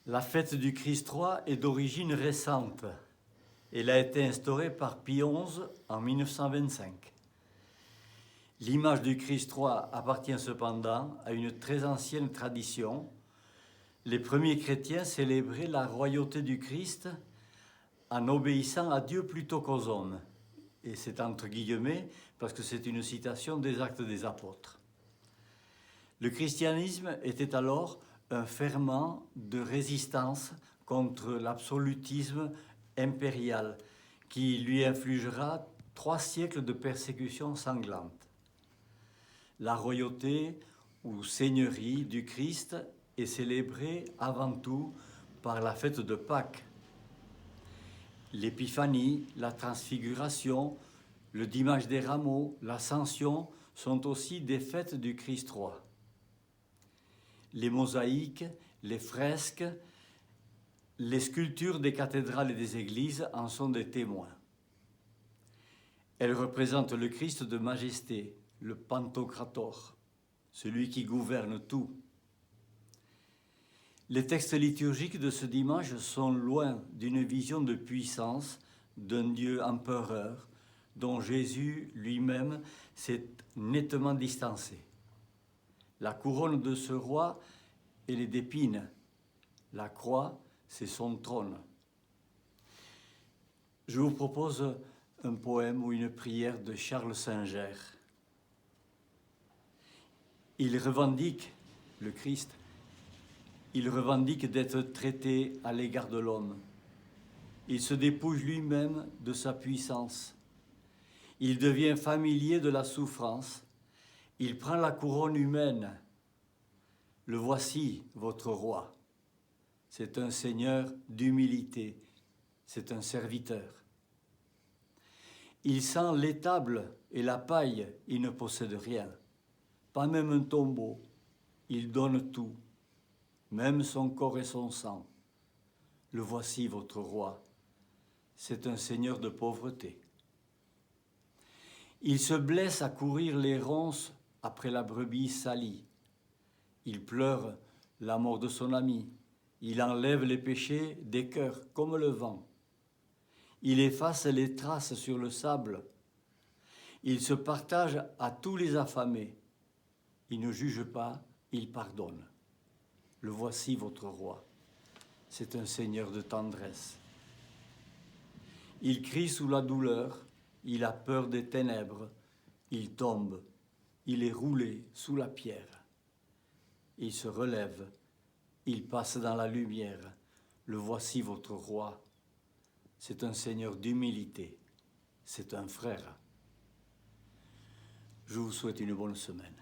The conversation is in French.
La fête du Christ roi est d'origine récente. Elle a été instaurée par Pie XI en 1925. L'image du Christ roi appartient cependant à une très ancienne tradition. Les premiers chrétiens célébraient la royauté du Christ en obéissant à Dieu plutôt qu'aux hommes. Et c'est entre guillemets parce que c'est une citation des Actes des Apôtres. Le christianisme était alors un ferment de résistance contre l'absolutisme impérial qui lui infligera 3 siècles de persécutions sanglantes. La royauté ou seigneurie du Christ est célébrée avant tout par la fête de Pâques. L'épiphanie, la transfiguration, le dimanche des rameaux, l'ascension sont aussi des fêtes du Christ roi. Les mosaïques, les fresques, les sculptures des cathédrales et des églises en sont des témoins. Elles représentent le Christ de majesté, le Pantocrator, celui qui gouverne tout. Les textes liturgiques de ce dimanche sont loin d'une vision de puissance d'un Dieu empereur dont Jésus lui-même s'est nettement distancé. La couronne de ce roi, elle est d'épines. La croix, c'est son trône. Je vous propose un poème ou une prière de Charles Singer. Il revendique, le Christ, il revendique d'être traité à l'égard de l'homme. Il se dépouille lui-même de sa puissance. Il devient familier de la souffrance. Il prend la couronne humaine. Le voici, votre roi. C'est un seigneur d'humilité. C'est un serviteur. Il sent l'étable et la paille. Il ne possède rien. Pas même un tombeau. Il donne tout, même son corps et son sang. Le voici, votre roi. C'est un seigneur de pauvreté. Il se blesse à courir les ronces après la brebis salie. Il pleure la mort de son ami. Il enlève les péchés des cœurs comme le vent. Il efface les traces sur le sable. Il se partage à tous les affamés. Il ne juge pas, il pardonne. Le voici, votre roi. C'est un seigneur de tendresse. Il crie sous la douleur, il a peur des ténèbres, il tombe, il est roulé sous la pierre. Il se relève, il passe dans la lumière. Le voici, votre roi. C'est un seigneur d'humilité, c'est un frère. Je vous souhaite une bonne semaine.